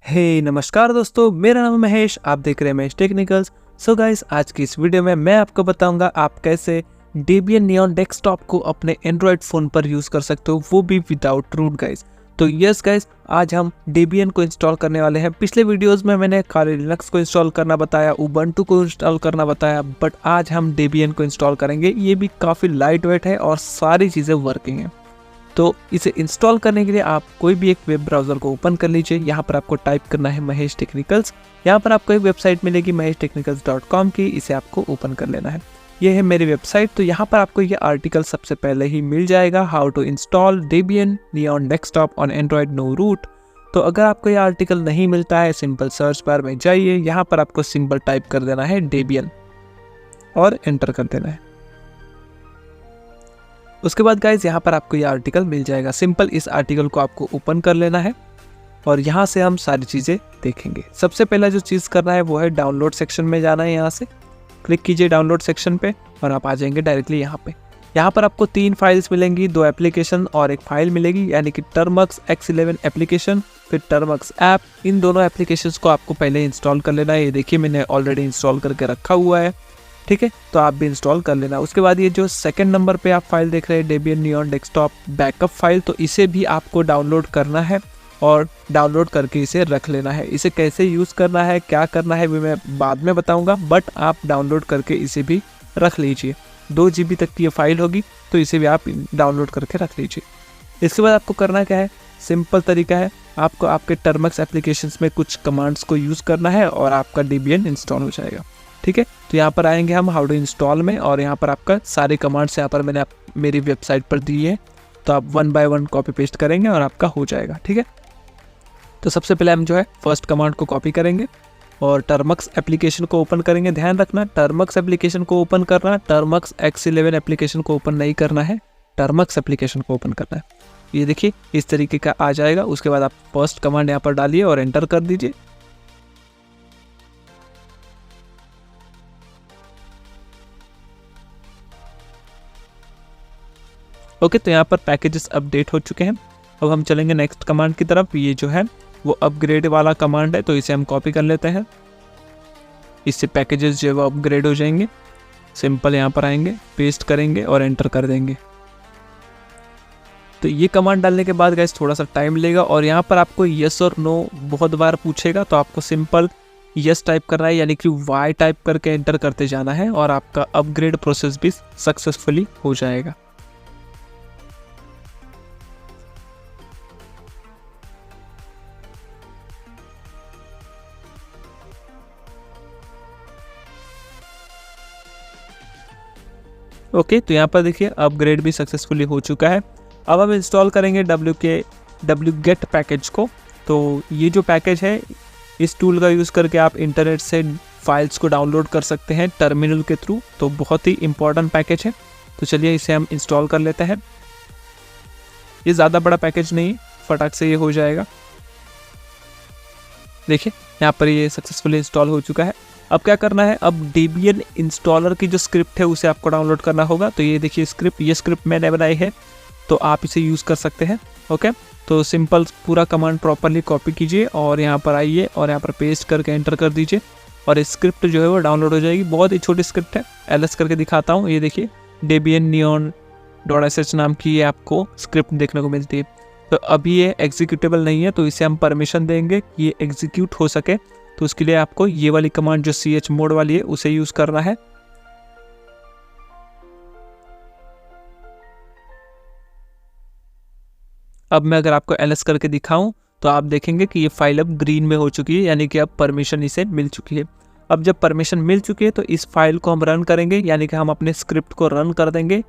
नमस्कार दोस्तों, मेरा नाम है महेश। आप देख रहे हैं महेश टेक्निकल्स। सो गाइस, आज की इस वीडियो में मैं आपको बताऊंगा आप कैसे डेबियन नियॉन डेस्कटॉप को अपने एंड्रॉयड फ़ोन पर यूज़ कर सकते हो, वो भी विदाउट रूट गाइस। तो यस गाइस, आज हम डेबियन को इंस्टॉल करने वाले हैं। पिछले वीडियोस में मैंने काली लिनक्स को इंस्टॉल करना बताया, उबंटू को इंस्टॉल करना बताया, बट आज हम डेबियन को इंस्टॉल करेंगे। ये भी काफ़ी लाइट वेट है और सारी चीज़ें वर्किंग हैं। तो इसे इंस्टॉल करने के लिए आप कोई भी एक वेब ब्राउज़र को ओपन कर लीजिए। यहाँ पर आपको टाइप करना है महेश टेक्निकल्स। यहाँ पर आपको एक वेबसाइट मिलेगी maheshtechnicals.com की, इसे आपको ओपन कर लेना है। ये है मेरी वेबसाइट। तो यहाँ पर आपको ये आर्टिकल सबसे पहले ही मिल जाएगा, how to install Debian Neon desktop on Android no root. तो अगर आपको ये आर्टिकल नहीं मिलता है, सिंपल सर्च बार में जाइए, यहाँ पर आपको सिंपल टाइप कर देना है डेबियन और एंटर कर देना है। उसके बाद गाइज यहाँ पर आपको ये आर्टिकल मिल जाएगा। सिंपल इस आर्टिकल को आपको ओपन कर लेना है और यहाँ से हम सारी चीज़ें देखेंगे। सबसे पहला जो चीज़ करना है वो है डाउनलोड सेक्शन में जाना है। यहाँ से क्लिक कीजिए डाउनलोड सेक्शन पे और आप आ जाएंगे डायरेक्टली यहाँ पे। यहाँ पर आपको 3 फाइल्स मिलेंगी, 2 एप्लीकेशन और एक फाइल मिलेगी, यानी कि टर्मक्स X11 एप्लीकेशन फिर टर्मक्स ऐप। इन दोनों एप्लीकेशंस को आपको पहले इंस्टॉल कर लेना है। ये देखिए मैंने ऑलरेडी इंस्टॉल करके रखा हुआ है, ठीक है, तो आप भी इंस्टॉल कर लेना। उसके बाद ये जो सेकंड नंबर पे आप फाइल देख रहे हैं Debian Neon desktop backup file, तो इसे भी आपको डाउनलोड करना है और डाउनलोड करके इसे रख लेना है। इसे कैसे यूज़ करना है, क्या करना है, वो मैं बाद में बताऊंगा, बट आप डाउनलोड करके इसे भी रख लीजिए। 2 GB तक की ये फाइल होगी, तो इसे भी आप डाउनलोड करके रख लीजिए। इसके बाद आपको करना क्या है, सिंपल तरीका है, आपको आपके टर्मक्स एप्लीकेशंस में कुछ कमांड्स को यूज़ करना है और आपका डेबियन इंस्टॉल हो जाएगा, ठीक है। तो यहाँ पर आएंगे हम हाउ टू इंस्टॉल में और यहाँ पर आपका सारे कमांड्स यहाँ पर मैंने मेरी वेबसाइट पर दिए हैं, तो आप 1 बाय 1 कॉपी पेस्ट करेंगे और आपका हो जाएगा, ठीक है। तो सबसे पहले हम जो है फर्स्ट कमांड को कॉपी करेंगे और टर्मक्स एप्लीकेशन को ओपन करेंगे। ध्यान रखना, टर्मक्स एप्लीकेशन को ओपन करना, टर्मक्स X11 एप्लीकेशन को ओपन नहीं करना है, टर्मक्स एप्लीकेशन को ओपन करना है। ये देखिए इस तरीके का आ जाएगा। उसके बाद आप फर्स्ट कमांड यहाँ पर डालिए और एंटर कर दीजिए। ओके, तो यहाँ पर पैकेजेस अपडेट हो चुके हैं। अब हम चलेंगे नेक्स्ट कमांड की तरफ। ये जो है वो अपग्रेड वाला कमांड है, तो इसे हम कॉपी कर लेते हैं। इससे पैकेजेस जो है वो अपग्रेड हो जाएंगे। सिंपल यहाँ पर आएंगे, पेस्ट करेंगे और एंटर कर देंगे। तो ये कमांड डालने के बाद गाइस थोड़ा सा टाइम लेगा और यहाँ पर आपको यस और नो बहुत बार पूछेगा, तो आपको सिंपल यस टाइप करना है, यानी कि वाई टाइप करके एंटर करते जाना है और आपका अपग्रेड प्रोसेस भी सक्सेसफुली हो जाएगा। ओके, तो यहाँ पर देखिए अपग्रेड भी सक्सेसफुली हो चुका है। अब हम इंस्टॉल करेंगे wget पैकेज को। तो ये जो पैकेज है, इस टूल का यूज़ करके आप इंटरनेट से फाइल्स को डाउनलोड कर सकते हैं टर्मिनल के थ्रू। तो बहुत ही इंपॉर्टेंट पैकेज है, तो चलिए इसे हम इंस्टॉल कर लेते हैं। ये ज़्यादा बड़ा पैकेज नहीं, फटाक से ये हो जाएगा। देखिए यहाँ पर ये सक्सेसफुली इंस्टॉल हो चुका है। अब क्या करना है, अब डेबियन इंस्टॉलर की जो स्क्रिप्ट है उसे आपको डाउनलोड करना होगा। तो ये देखिए स्क्रिप्ट, ये स्क्रिप्ट मैंने बनाई है, तो आप इसे यूज़ कर सकते हैं। ओके, तो सिंपल पूरा कमांड प्रॉपरली कॉपी कीजिए और यहाँ पर आइए और यहाँ पर पेस्ट करके एंटर कर दीजिए और स्क्रिप्ट जो है वो डाउनलोड हो जाएगी। बहुत ही छोटी स्क्रिप्ट है, एलएस करके दिखाता हूँ। ये देखिए डेबियन नियॉन .sh नाम की ये आपको स्क्रिप्ट देखने को मिलती है। तो अभी ये एग्जीक्यूटेबल नहीं है, तो इसे हम परमिशन देंगे कि ये एग्जीक्यूट हो सके। तो उसके लिए आपको ये वाली कमांड जो chmod वाली है उसे यूज़ करना है। अब मैं अगर आपको ls करके दिखाऊं तो आप देखेंगे कि ये फाइल अब ग्रीन में हो चुकी है, यानी कि अब परमिशन इसे मिल चुकी है। अब जब परमिशन मिल चुकी है तो इस फाइल को हम रन करेंगे, यानी कि हम अपने स्क्रिप्ट को रन कर देंगे।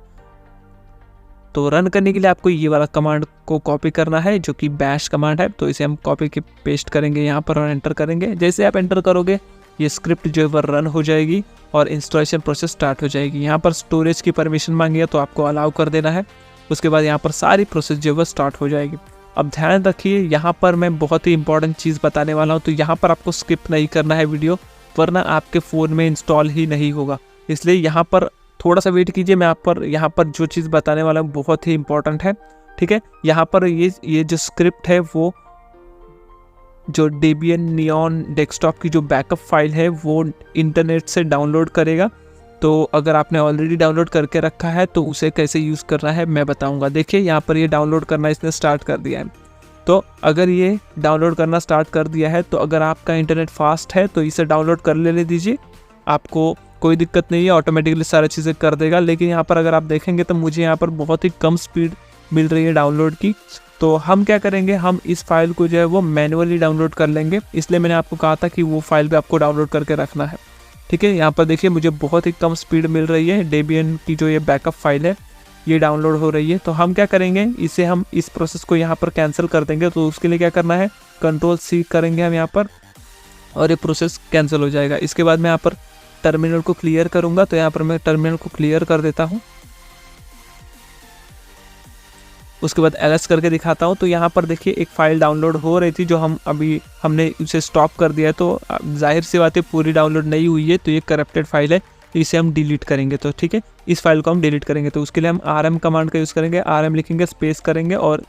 तो रन करने के लिए आपको ये वाला कमांड को कॉपी करना है, जो कि बैश कमांड है। तो इसे हम कॉपी के पेस्ट करेंगे यहाँ पर और एंटर करेंगे। जैसे आप एंटर करोगे ये स्क्रिप्ट जो है वह रन हो जाएगी और इंस्टॉलेशन प्रोसेस स्टार्ट हो जाएगी। यहाँ पर स्टोरेज की परमिशन मांगी है, तो आपको अलाउ कर देना है। उसके बाद यहाँ पर सारी प्रोसेस जो है वह स्टार्ट हो जाएगी। अब ध्यान रखिए, यहाँ पर मैं बहुत ही इंपॉर्टेंट चीज़ बताने वाला हूँ। तो यहाँ पर आपको स्किप नहीं करना है वीडियो, वरना आपके फ़ोन में इंस्टॉल ही नहीं होगा। इसलिए यहाँ पर थोड़ा सा वेट कीजिए। मैं आप पर यहाँ पर जो चीज़ बताने वाला हूँ बहुत ही इंपॉर्टेंट है, ठीक है। यहाँ पर ये जो स्क्रिप्ट है वो जो डेबियन नियॉन डेस्कटॉप की जो बैकअप फाइल है वो इंटरनेट से डाउनलोड करेगा। तो अगर आपने ऑलरेडी डाउनलोड करके रखा है तो उसे कैसे यूज़ करना है मैं बताऊंगा। देखिए यहाँ पर ये डाउनलोड करना इसने स्टार्ट कर दिया है। तो अगर ये डाउनलोड करना स्टार्ट कर दिया है तो अगर आपका इंटरनेट फास्ट है तो इसे डाउनलोड कर ले दीजिए, आपको कोई दिक्कत नहीं है, ऑटोमेटिकली सारी चीज़ें कर देगा। लेकिन यहाँ पर अगर आप देखेंगे तो मुझे यहाँ पर बहुत ही कम स्पीड मिल रही है डाउनलोड की। तो हम क्या करेंगे, हम इस फाइल को जो है वो मैनुअली डाउनलोड कर लेंगे, इसलिए मैंने आपको कहा था कि वो फाइल भी आपको डाउनलोड करके रखना है। ठीक है, यहाँ पर देखिए मुझे बहुत ही कम स्पीड मिल रही है, डेबियन की जो ये बैकअप फाइल है ये डाउनलोड हो रही है। तो हम क्या करेंगे, इसे हम इस प्रोसेस को यहाँ पर कैंसिल कर देंगे। तो उसके लिए क्या करना है, Ctrl+C करेंगे हम यहाँ पर और ये प्रोसेस कैंसिल हो जाएगा। इसके बाद मैं यहाँ पर टर्मिनल को क्लियर करूँगा। तो यहाँ पर मैं टर्मिनल को क्लियर कर देता हूँ, उसके बाद ls करके दिखाता हूँ। तो यहाँ पर देखिए एक फ़ाइल डाउनलोड हो रही थी जो हमने उसे स्टॉप कर दिया है। तो जाहिर सी बात है पूरी डाउनलोड नहीं हुई है, तो ये करप्टेड फाइल है, इसे हम डिलीट करेंगे। तो ठीक है, इस फाइल को हम डिलीट करेंगे। तो उसके लिए हम rm कमांड का यूज़ करेंगे, rm लिखेंगे, स्पेस करेंगे और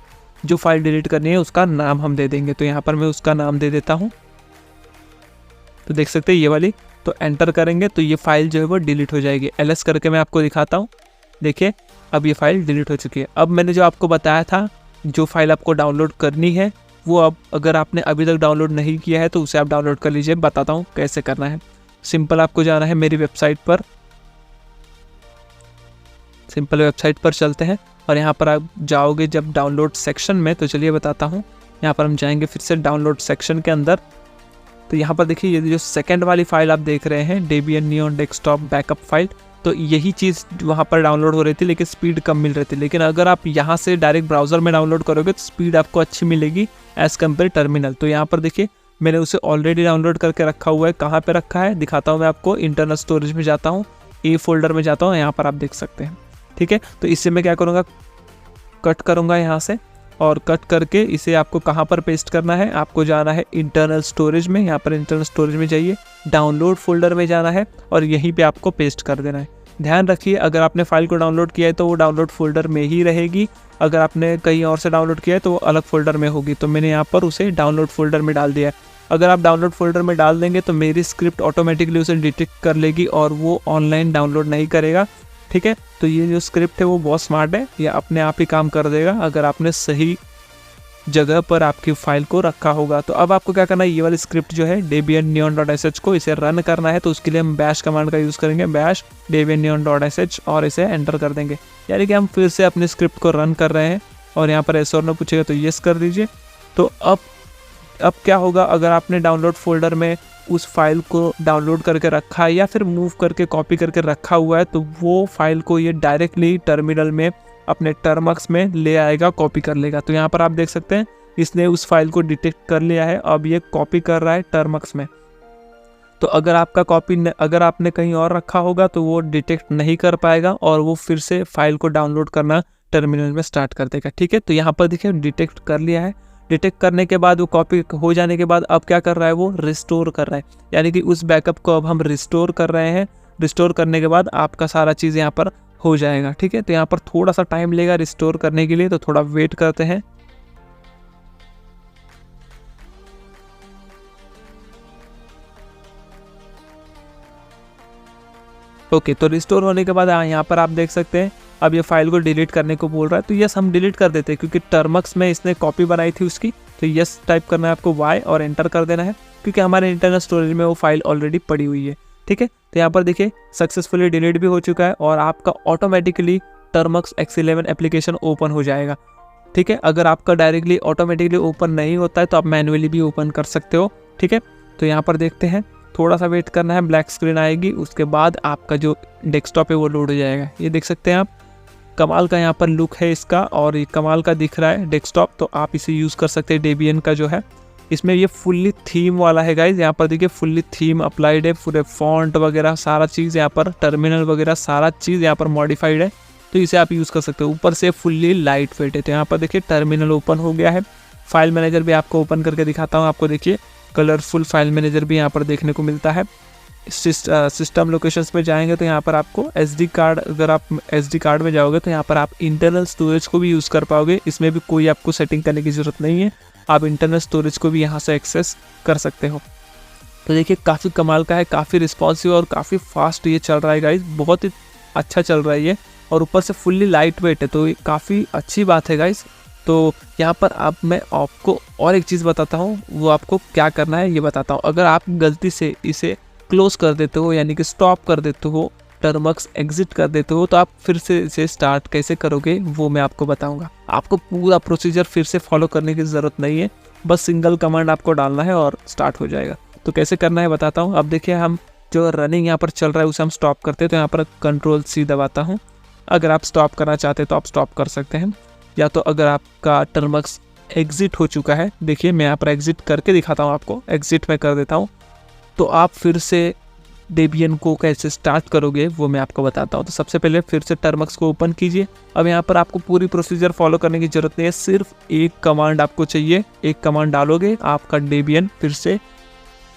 जो फाइल डिलीट करनी है उसका नाम हम दे देंगे। तो यहाँ पर मैं उसका नाम दे देता हूँ, तो देख सकते हैं ये वाली। तो एंटर करेंगे तो ये फाइल जो है वो डिलीट हो जाएगी। ls करके मैं आपको दिखाता हूँ, देखिए अब ये फाइल डिलीट हो चुकी है। अब मैंने जो आपको बताया था जो फाइल आपको डाउनलोड करनी है वो अब अगर आपने अभी तक डाउनलोड नहीं किया है तो उसे आप डाउनलोड कर लीजिए। बताता हूँ कैसे करना है। सिंपल आपको जाना है मेरी वेबसाइट पर, सिंपल वेबसाइट पर चलते हैं और यहाँ पर आप जाओगे जब डाउनलोड सेक्शन में। तो चलिए बताता हूँ, यहाँ पर हम जाएंगे फिर से डाउनलोड सेक्शन के अंदर। तो यहाँ पर देखिए ये जो सेकंड वाली फाइल आप देख रहे हैं, Debian Neon desktop backup file, तो यही चीज़ वहाँ पर डाउनलोड हो रही थी लेकिन स्पीड कम मिल रही थी। लेकिन अगर आप यहाँ से डायरेक्ट ब्राउज़र में डाउनलोड करोगे तो स्पीड आपको अच्छी मिलेगी एज़ कम्पेयर टर्मिनल। तो यहाँ पर देखिए मैंने उसे ऑलरेडी डाउनलोड करके रखा हुआ है। कहाँ पे रखा है दिखाता हूँ मैं आपको। इंटरनल स्टोरेज में जाता हूँ, ए फोल्डर में जाता हूँ, यहाँ पर आप देख सकते हैं। ठीक है, तो इससे मैं क्या करूँगा, कट करूँगा यहाँ से और कट करके इसे आपको कहाँ पर पेस्ट करना है, आपको जाना है इंटरनल स्टोरेज में। यहाँ पर इंटरनल स्टोरेज में जाइए, डाउनलोड फोल्डर में जाना है और यहीं पे आपको पेस्ट कर देना है। ध्यान रखिए अगर आपने फाइल को डाउनलोड किया है तो वो डाउनलोड फोल्डर में ही रहेगी, अगर आपने कहीं और से डाउनलोड किया है तो वो अलग फोल्डर में होगी। तो मैंने यहाँ पर उसे डाउनलोड फोल्डर में डाल दिया है। अगर आप डाउनलोड फोल्डर में डाल देंगे तो मेरी स्क्रिप्ट ऑटोमेटिकली उसे डिटेक्ट कर लेगी और वो ऑनलाइन डाउनलोड नहीं करेगा। ठीक है, तो ये जो स्क्रिप्ट है वो बहुत स्मार्ट है, ये अपने आप ही काम कर देगा अगर आपने सही जगह पर आपकी फाइल को रखा होगा। तो अब आपको क्या करना है, ये वाली स्क्रिप्ट जो है डेबियन neon.sh को इसे रन करना है। तो उसके लिए हम बैश कमांड का यूज़ करेंगे, बैश डेबियन neon.sh और इसे एंटर कर देंगे। यानी कि हम फिर से अपनी स्क्रिप्ट को रन कर रहे हैं और यहाँ पर एस और नो पूछेगा तो येस कर दीजिए। तो अब क्या होगा, अगर आपने डाउनलोड फोल्डर में उस फाइल को डाउनलोड करके रखा है या फिर मूव करके कॉपी करके रखा हुआ है तो वो फाइल को ये डायरेक्टली टर्मिनल में अपने टर्मक्स में ले आएगा, कॉपी कर लेगा। तो यहाँ पर आप देख सकते हैं इसने उस फाइल को डिटेक्ट कर लिया है, अब ये कॉपी कर रहा है टर्मक्स में। तो अगर आपका अगर आपने कहीं और रखा होगा तो वो डिटेक्ट नहीं कर पाएगा और वो फिर से फाइल को डाउनलोड करना टर्मिनल में स्टार्ट कर देगा। ठीक है, तो यहाँ पर देखिए डिटेक्ट कर लिया है। डिटेक्ट करने के बाद वो कॉपी हो जाने के बाद अब क्या कर रहा है, वो रिस्टोर कर रहा है, यानी कि उस बैकअप को अब हम रिस्टोर कर रहे हैं। रिस्टोर करने के बाद आपका सारा चीज़ यहाँ पर हो जाएगा। ठीक है, तो यहाँ पर थोड़ा सा टाइम लेगा रिस्टोर करने के लिए, तो थोड़ा वेट करते हैं। ओके, तो रिस्टोर होने के बाद यहाँ पर आप देख सकते हैं अब ये फाइल को डिलीट करने को बोल रहा है। तो यस हम डिलीट कर देते हैं क्योंकि टर्मक्स में इसने कॉपी बनाई थी उसकी। तो यस टाइप करना है आपको वाई और एंटर कर देना है क्योंकि हमारे इंटरनल स्टोरेज में वो फाइल ऑलरेडी पड़ी हुई है। ठीक है, तो यहाँ पर देखिए सक्सेसफुली डिलीट भी हो चुका है और आपका automatically Termux X11 application open हो जाएगा। ठीक है, अगर आपका डायरेक्टली ऑटोमेटिकली ओपन नहीं होता है तो आप मैनुअली भी ओपन कर सकते हो। ठीक है, तो यहाँ पर देखते हैं, थोड़ा सा वेट करना है, ब्लैक स्क्रीन आएगी, उसके बाद आपका जो डेस्कटॉप है वो लोड हो जाएगा। ये देख सकते हैं आप, कमाल का यहाँ पर लुक है इसका और ये कमाल का दिख रहा है डेस्कटॉप। तो आप इसे यूज़ कर सकते हैं डेबियन का जो है, इसमें ये फुल्ली थीम वाला है गाइज। यहाँ पर देखिए फुल्ली थीम अप्लाइड है, पूरे फॉन्ट वगैरह सारा चीज़ यहाँ पर, टर्मिनल वगैरह सारा चीज़ यहाँ पर मॉडिफाइड है। तो इसे आप यूज़ कर सकते हो। ऊपर से फुल्ली लाइट वेट है। तो यहाँ पर देखिए टर्मिनल ओपन हो गया है। फाइल मैनेजर भी आपको ओपन करके दिखाता हूँ। आपको देखिए कलरफुल फाइल मैनेजर भी यहाँ पर देखने को मिलता है। सिस्टम लोकेशंस पे जाएंगे तो यहाँ पर आपको SD कार्ड, अगर आप SD कार्ड में जाओगे तो यहाँ पर आप इंटरनल स्टोरेज को भी यूज़ कर पाओगे। इसमें भी कोई आपको सेटिंग करने की ज़रूरत नहीं है। आप इंटरनल स्टोरेज को भी यहाँ से एक्सेस कर सकते हो। तो देखिए काफ़ी कमाल का है, काफ़ी रिस्पॉन्सिव और काफ़ी फास्ट ये चल रहा है गाइज, बहुत ही अच्छा चल रहा है ये, और ऊपर से फुल्ली लाइट वेट है, तो ये काफ़ी अच्छी बात है गाइज। तो यहाँ पर अब मैं आपको और एक चीज़ बताता हूँ, वो आपको क्या करना है ये बताता हूँ। अगर आप गलती से इसे क्लोज कर देते हो, यानी कि स्टॉप कर देते हो, टर्मक्स एग्जिट कर देते हो, तो आप फिर से इसे स्टार्ट कैसे करोगे वो मैं आपको बताऊंगा। आपको पूरा प्रोसीजर फिर से फॉलो करने की ज़रूरत नहीं है, बस सिंगल कमांड आपको डालना है और स्टार्ट हो जाएगा। तो कैसे करना है बताता हूँ। अब देखिए हम जो रनिंग यहाँ पर चल रहा है उसे हम स्टॉप करते हैं, तो यहाँ पर Ctrl+C दबाता हूँ। अगर आप स्टॉप करना चाहते हैं तो आप स्टॉप कर सकते हैं, या तो अगर आपका टर्मक्स एग्जिट हो चुका है, देखिए मैं यहाँ पर एग्जिट करके दिखाता हूँ आपको, एग्जिट में कर देता हूँ, तो आप फिर से डेबियन को कैसे स्टार्ट करोगे वो मैं आपको बताता हूँ। तो सबसे पहले फिर से टर्मक्स को ओपन कीजिए। अब यहाँ पर आपको पूरी प्रोसीजर फॉलो करने की जरूरत नहीं है, सिर्फ एक कमांड आपको चाहिए, एक कमांड डालोगे आपका डेबियन फिर से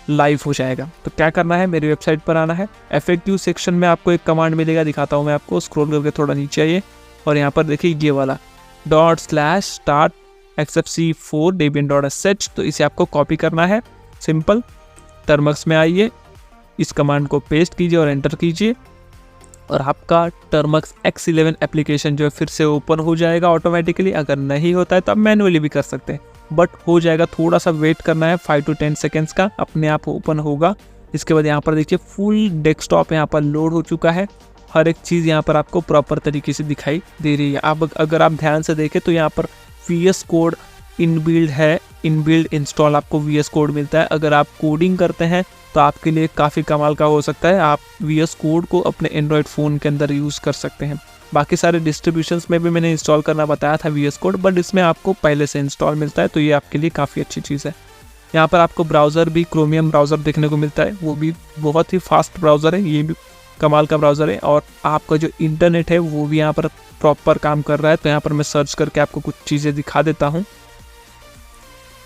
लाइव हो जाएगा। तो क्या करना है, मेरी वेबसाइट पर आना है, FAQ सेक्शन में आपको एक कमांड मिलेगा, दिखाता हूँ मैं आपको, स्क्रॉल करके थोड़ा नीचे आइए और यहाँ पर देखिए ये वाला ./start xfce4 debian.sh, तो इसे आपको कॉपी करना है। सिंपल, टर्मक्स में आइए, इस कमांड को पेस्ट कीजिए और एंटर कीजिए, और आपका टर्मक्स X11 एप्लीकेशन जो है फिर से ओपन हो जाएगा ऑटोमेटिकली। अगर नहीं होता है तो आप मैनुअली भी कर सकते हैं, बट हो जाएगा, थोड़ा सा वेट करना है 5 to 10 सेकेंड्स का, अपने आप ओपन होगा। इसके बाद यहाँ पर देखिए फुल डेस्कटॉप यहाँ पर लोड हो चुका है, हर एक चीज़ यहाँ पर आपको प्रॉपर तरीके से दिखाई दे रही है। अब अगर आप ध्यान से देखें तो यहाँ पर VS कोड इनबिल्ड है, इनबिल्ड इंस्टॉल आपको VS कोड मिलता है। अगर आप कोडिंग करते हैं तो आपके लिए काफ़ी कमाल का हो सकता है, आप VS कोड को अपने एंड्रॉयड फ़ोन के अंदर यूज़ कर सकते हैं। बाकी सारे डिस्ट्रीब्यूशंस में भी मैंने इंस्टॉल करना बताया था VS कोड, बट इसमें आपको पहले से इंस्टॉल मिलता है, तो ये आपके लिए काफ़ी अच्छी चीज़ है। यहाँ पर आपको ब्राउज़र भी क्रोमियम ब्राउज़र देखने को मिलता है, वो भी बहुत ही फास्ट ब्राउज़र है, ये भी कमाल का ब्राउज़र है, और आपका जो इंटरनेट है वो भी यहाँ पर प्रॉपर काम कर रहा है। तो यहाँ पर मैं सर्च करके आपको कुछ चीज़ें दिखा देता हूँ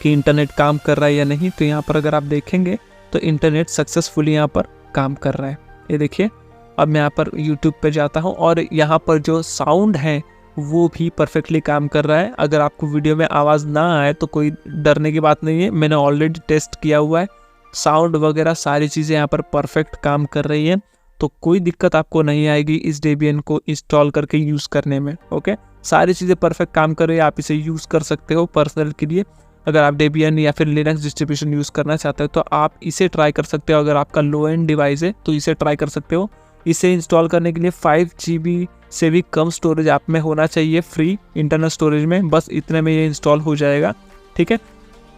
कि इंटरनेट काम कर रहा है या नहीं। तो यहाँ पर अगर आप देखेंगे तो इंटरनेट सक्सेसफुली यहाँ पर काम कर रहा है, ये देखिए। अब मैं यहाँ पर YouTube पे जाता हूँ और यहाँ पर जो साउंड है वो भी परफेक्टली काम कर रहा है। अगर आपको वीडियो में आवाज़ ना आए तो कोई डरने की बात नहीं है, मैंने ऑलरेडी टेस्ट किया हुआ है, साउंड वगैरह सारी चीज़ें यहाँ पर परफेक्ट काम कर रही हैं, तो कोई दिक्कत आपको नहीं आएगी इस डेबियन को इंस्टॉल करके यूज़ करने में। ओके, सारी चीज़ें परफेक्ट काम कर रही है, आप इसे यूज़ कर सकते हो पर्सनल के लिए। अगर आप डेबियन या फिर लिनक्स डिस्ट्रीब्यूशन यूज़ करना चाहते हो तो आप इसे ट्राई कर सकते हो। अगर आपका लो एंड डिवाइस है तो इसे ट्राई कर सकते हो। इसे इंस्टॉल करने के लिए 5 GB से भी कम स्टोरेज आप में होना चाहिए फ्री इंटरनल स्टोरेज में, बस इतने में ये इंस्टॉल हो जाएगा। ठीक है,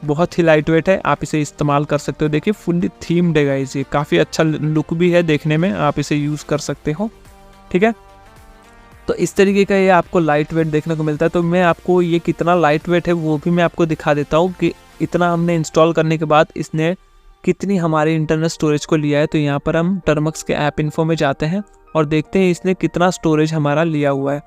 बहुत ही लाइट वेट है, आप इसे इस्तेमाल कर सकते हो। देखिए फुल्ली थीम्ड है गाइस, ये काफ़ी अच्छा लुक भी है देखने में, आप इसे यूज़ कर सकते हो। ठीक है, तो इस तरीके का ये आपको लाइट वेट देखने को मिलता है। तो मैं आपको ये कितना लाइट वेट है वो भी मैं आपको दिखा देता हूँ कि इतना हमने इंस्टॉल करने के बाद इसने कितनी हमारे इंटरनल स्टोरेज को लिया है। तो यहाँ पर हम टर्मक्स के ऐप इन्फो में जाते हैं और देखते हैं इसने कितना स्टोरेज हमारा लिया हुआ है।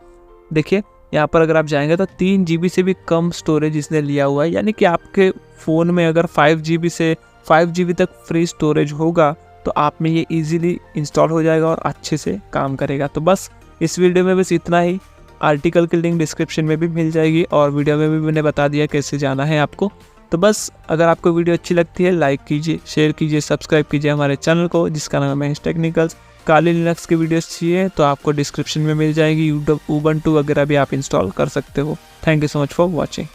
देखिए यहाँ पर अगर आप जाएंगे तो 3 GB से भी कम स्टोरेज इसने लिया हुआ है, यानी कि आपके फ़ोन में अगर 5 GB से 5 GB तक फ्री स्टोरेज होगा तो आप में ये ईजिली इंस्टॉल हो जाएगा और अच्छे से काम करेगा। तो बस इस वीडियो में बस इतना ही। आर्टिकल की लिंक डिस्क्रिप्शन में भी मिल जाएगी और वीडियो में भी मैंने बता दिया कैसे जाना है आपको। तो बस अगर आपको वीडियो अच्छी लगती है लाइक कीजिए, शेयर कीजिए, सब्सक्राइब कीजिए हमारे चैनल को जिसका नाम है टेक्निकल्स। काली लिनक्स की वीडियोस चाहिए तो आपको डिस्क्रिप्शन में मिल जाएगी, उबंटू वगैरह भी आप इंस्टॉल कर सकते हो। Thank you so much for watching.